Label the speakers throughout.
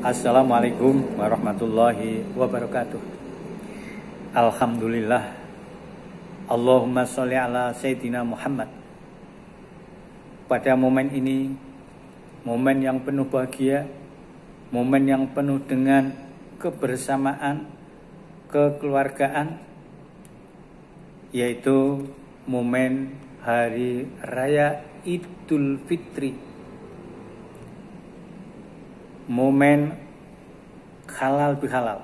Speaker 1: Assalamualaikum warahmatullahi wabarakatuh. Alhamdulillah. Allahumma sholli ala Sayyidina Muhammad. Pada momen ini, momen yang penuh bahagia, momen yang penuh dengan kebersamaan, kekeluargaan, yaitu momen Hari Raya Idul Fitri, momen halal bihalal.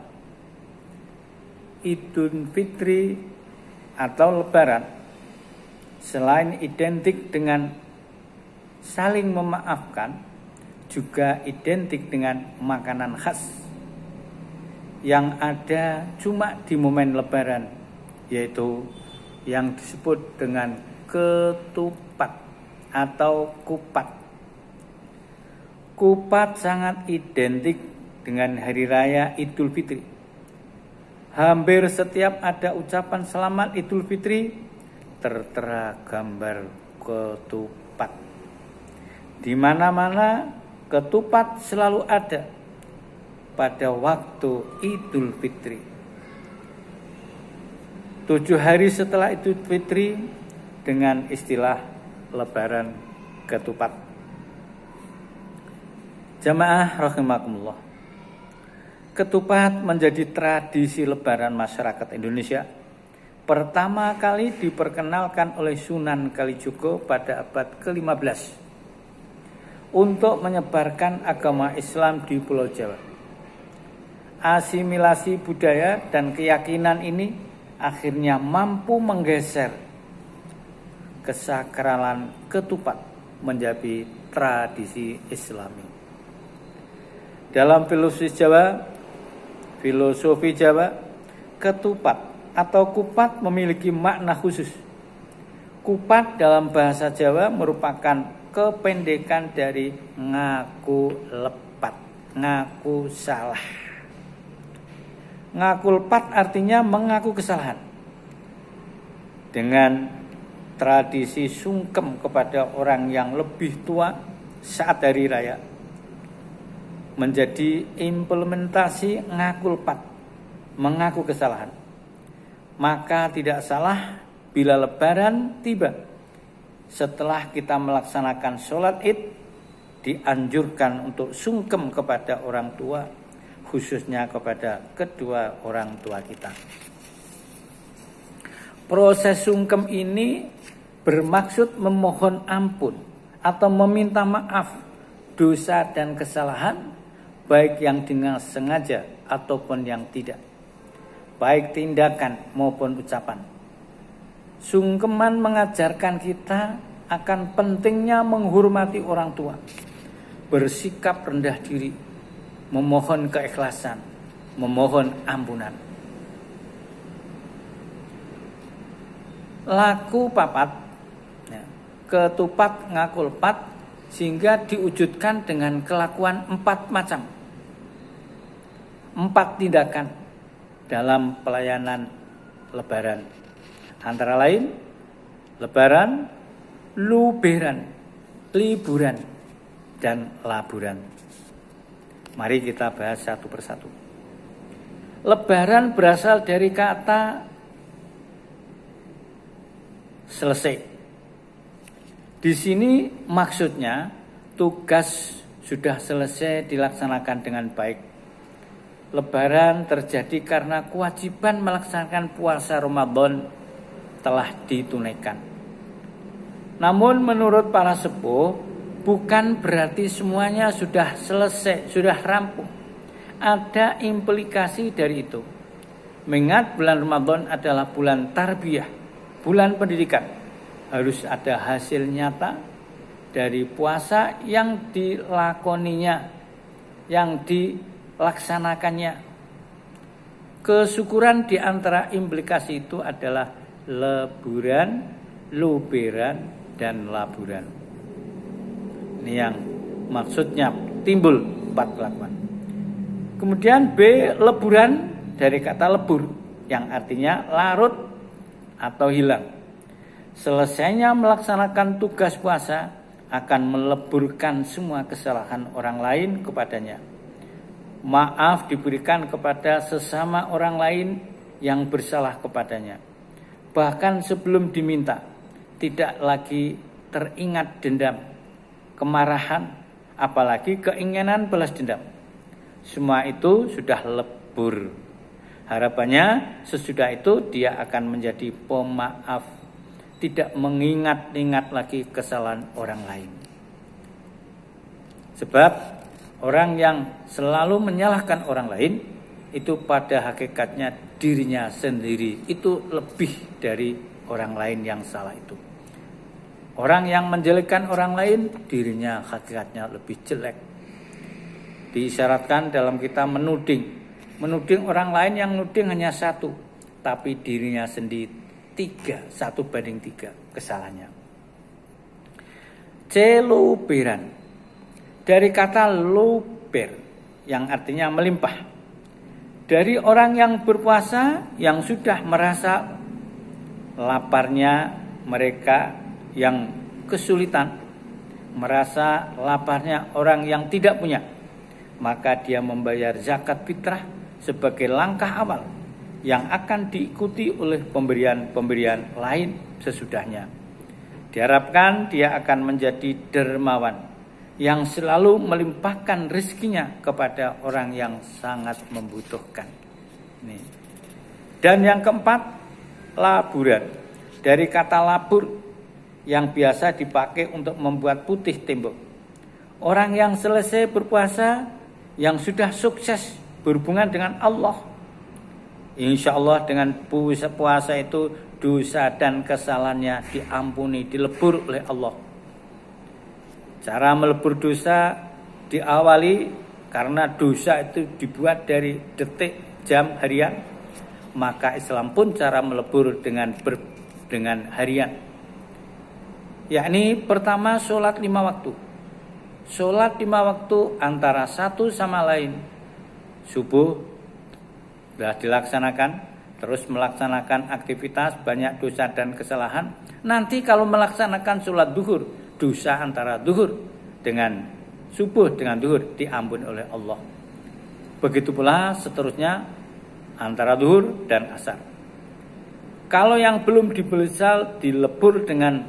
Speaker 1: Idul Fitri atau Lebaran selain identik dengan saling memaafkan, juga identik dengan makanan khas yang ada cuma di momen Lebaran, yaitu yang disebut dengan ketupat atau kupat. Kupat sangat identik dengan Hari Raya Idul Fitri. Hampir setiap ada ucapan selamat Idul Fitri, tertera gambar ketupat. Di mana-mana ketupat selalu ada pada waktu Idul Fitri. 7 hari setelah Idul Fitri dengan istilah Lebaran ketupat. Jamaah rahimakumullah. Ketupat menjadi tradisi Lebaran masyarakat Indonesia. Pertama kali diperkenalkan oleh Sunan Kalijogo pada abad ke-15 untuk menyebarkan agama Islam di Pulau Jawa. Asimilasi budaya dan keyakinan ini akhirnya mampu menggeser kesakralan ketupat menjadi tradisi Islami. Dalam filosofi Jawa, ketupat atau kupat memiliki makna khusus. Kupat dalam bahasa Jawa merupakan kependekan dari ngaku lepat, ngaku salah. Ngaku lepat artinya mengaku kesalahan. Dengan tradisi sungkem kepada orang yang lebih tua saat hari raya, menjadi implementasi ngaku lepat, mengaku kesalahan. Maka tidak salah bila Lebaran tiba setelah kita melaksanakan sholat Id, dianjurkan untuk sungkem kepada orang tua, khususnya kepada kedua orang tua kita. Proses sungkem ini bermaksud memohon ampun atau meminta maaf dosa dan kesalahan, baik yang dengan sengaja ataupun yang tidak, baik tindakan maupun ucapan. Sungkeman mengajarkan kita akan pentingnya menghormati orang tua, bersikap rendah diri, memohon keikhlasan, memohon ampunan. Laku papat, ketupat ngaku lepat, sehingga diwujudkan dengan kelakuan 4 macam. 4 tindakan dalam pelayanan Lebaran. Antara lain Lebaran, luberan, liburan, dan laburan. Mari kita bahas satu persatu. Lebaran berasal dari kata selesai. Di sini maksudnya tugas sudah selesai dilaksanakan dengan baik. Lebaran terjadi karena kewajiban melaksanakan puasa Ramadan telah ditunaikan. Namun menurut para sepuh, bukan berarti semuanya sudah selesai, sudah rampung. Ada implikasi dari itu. Mengingat bulan Ramadan adalah bulan tarbiyah, bulan pendidikan. Harus ada hasil nyata dari puasa yang dilakoninya, yang dilaksanakannya. Kesyukuran di antara implikasi itu adalah leburan, luberan, dan laburan. Ini yang maksudnya timbul 4 kelakuan. Kemudian B, leburan dari kata lebur yang artinya larut atau hilang. Selesainya melaksanakan tugas puasa akan meleburkan semua kesalahan orang lain kepadanya. maaf diberikan kepada sesama orang lain yang bersalah kepadanya. Bahkan sebelum diminta, tidak lagi teringat dendam, kemarahan, apalagi keinginan balas dendam. Semua itu sudah lebur. Harapannya sesudah itu dia akan menjadi pemaaf, tidak mengingat-ingat lagi kesalahan orang lain. Sebab orang yang selalu menyalahkan orang lain itu pada hakikatnya dirinya sendiri itu lebih dari orang lain yang salah itu. Orang yang menjelekkan orang lain, dirinya hakikatnya lebih jelek. Diisyaratkan dalam kita menuding orang lain, yang nuding hanya satu, tapi dirinya sendiri 3, 1/3 kesalahannya. Celuberan, dari kata luber yang artinya melimpah. Dari orang yang berpuasa yang sudah merasa laparnya mereka yang kesulitan, merasa laparnya orang yang tidak punya, maka dia membayar zakat fitrah sebagai langkah awal yang akan diikuti oleh pemberian-pemberian lain sesudahnya. Diharapkan dia akan menjadi dermawan yang selalu melimpahkan rezekinya kepada orang yang sangat membutuhkan. Dan yang keempat, laburan. Dari kata labur yang biasa dipakai untuk membuat putih tembok. Orang yang selesai berpuasa, yang sudah sukses berhubungan dengan Allah, insya Allah dengan puasa itu dosa dan kesalahannya diampuni, dilebur oleh Allah. Cara melebur dosa diawali karena dosa itu dibuat dari detik, jam, harian. Maka Islam pun cara melebur dengan harian. Yakni pertama sholat 5 waktu. Sholat 5 waktu antara satu sama lain. Subuh sudah dilaksanakan, terus melaksanakan aktivitas banyak dosa dan kesalahan. Nanti kalau melaksanakan sholat duhur, dosa antara duhur dengan subuh dengan duhur diampuni oleh Allah. Begitu pula seterusnya antara duhur dan asar. Kalau yang belum dibelesal dilebur dengan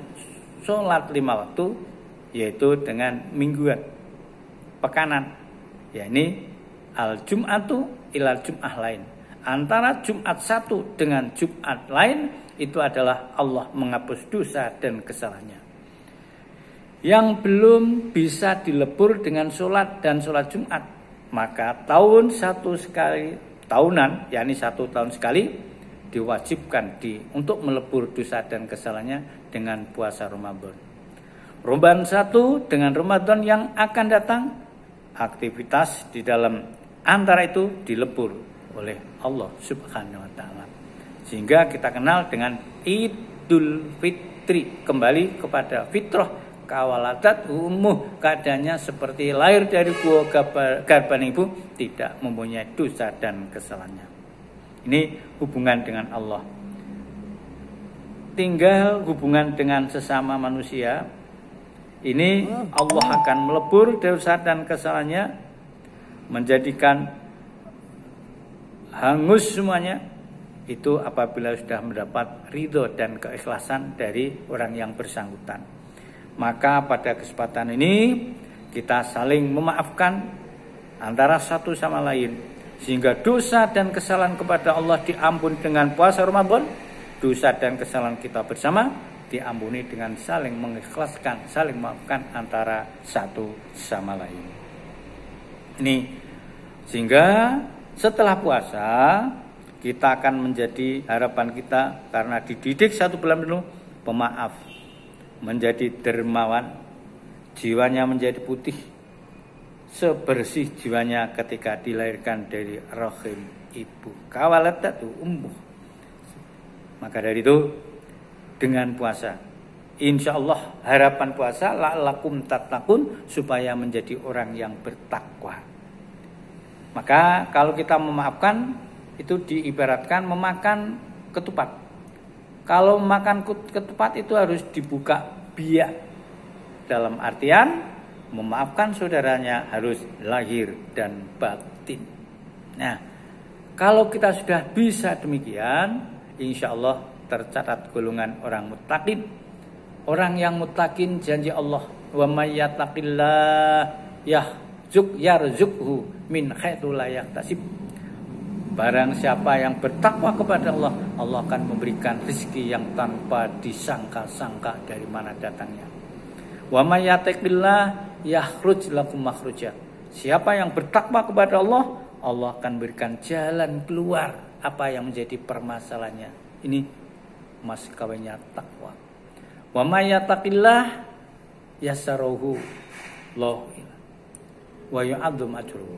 Speaker 1: sholat 5 waktu, yaitu dengan mingguan, pekanan, yakni al-jum'atu ilal jum'ah lain. Antara Jumat satu dengan Jumat lain itu adalah Allah menghapus dosa dan kesalahannya. Yang belum bisa dilebur dengan sholat dan sholat Jumat, maka tahunan, yakni 1 tahun sekali, diwajibkan untuk melebur dosa dan kesalahannya dengan puasa Ramadan. Ramadan 1 dengan Ramadan yang akan datang, aktivitas di dalam antara itu dilebur oleh Allah Subhanahu wa taala. Sehingga kita kenal dengan Idul Fitri, kembali kepada fitrah kawaladat umuh, keadaannya seperti lahir dari gua garban ibu, tidak mempunyai dosa dan kesalahannya. Ini hubungan dengan Allah. Tinggal hubungan dengan sesama manusia. Ini Allah akan melebur dosa dan kesalahannya, menjadikan hangus semuanya. Itu apabila sudah mendapat ridho dan keikhlasan dari orang yang bersangkutan. Maka pada kesempatan ini kita saling memaafkan antara satu sama lain, sehingga dosa dan kesalahan kepada Allah diampuni dengan puasa Ramadan. Dosa dan kesalahan kita bersama diampuni dengan saling mengikhlaskan, saling memaafkan antara satu sama lain. Ini sehingga setelah puasa kita akan menjadi harapan kita, karena dididik 1 bulan penuh, pemaaf, menjadi dermawan, jiwanya menjadi putih, sebersih jiwanya ketika dilahirkan dari rahim ibu. Kawalatatu ummuh. Maka dari itu dengan puasa, insya Allah harapan puasa la'allakum tattaqun, supaya menjadi orang yang bertakwa. Maka kalau kita memaafkan, itu diibaratkan memakan ketupat. Kalau makan ketupat itu harus dibuka biak, dalam artian memaafkan saudaranya harus lahir dan batin. Nah, kalau kita sudah bisa demikian, insya Allah tercatat golongan orang muttaqin. Orang yang muttaqin janji Allah, wa may yattaqillah yarzuqhu min haitsu la yahtasib. Barang siapa yang bertakwa kepada Allah, Allah akan memberikan rezeki yang tanpa disangka-sangka dari mana datangnya. Wa may yattaqillah yakhruj lakum makhraja. Siapa yang bertakwa kepada Allah, Allah akan berikan jalan keluar apa yang menjadi permasalahannya. Ini mas kawinnya takwa. Wa may yattaqillah yasaruhu lahu wa yu'adzim ajruhu.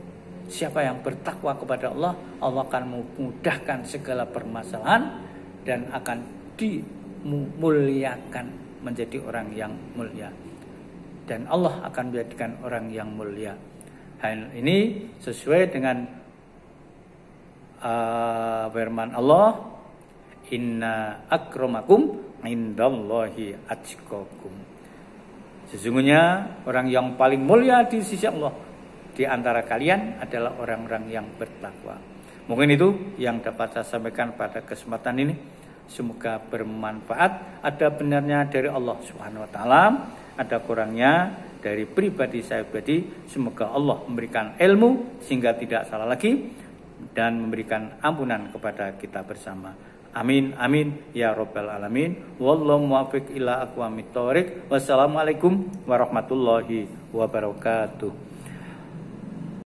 Speaker 1: Siapa yang bertakwa kepada Allah, Allah akan memudahkan segala permasalahan dan akan dimuliakan menjadi orang yang mulia. Dan Allah akan menjadikan orang yang mulia. Hal ini sesuai dengan firman Allah, inna akramakum indallahi atqakum. Sesungguhnya orang yang paling mulia di sisi Allah di antara kalian adalah orang-orang yang bertakwa. Mungkin itu yang dapat saya sampaikan pada kesempatan ini. Semoga bermanfaat. Ada benarnya dari Allah Subhanahu wa taala, ada kurangnya dari pribadi saya pribadi. Semoga Allah memberikan ilmu sehingga tidak salah lagi dan memberikan ampunan kepada kita bersama. Amin amin ya rabbal alamin. Wallahu muwaffiq ila aqwamit thoriq. Wassalamualaikum warahmatullahi wabarakatuh.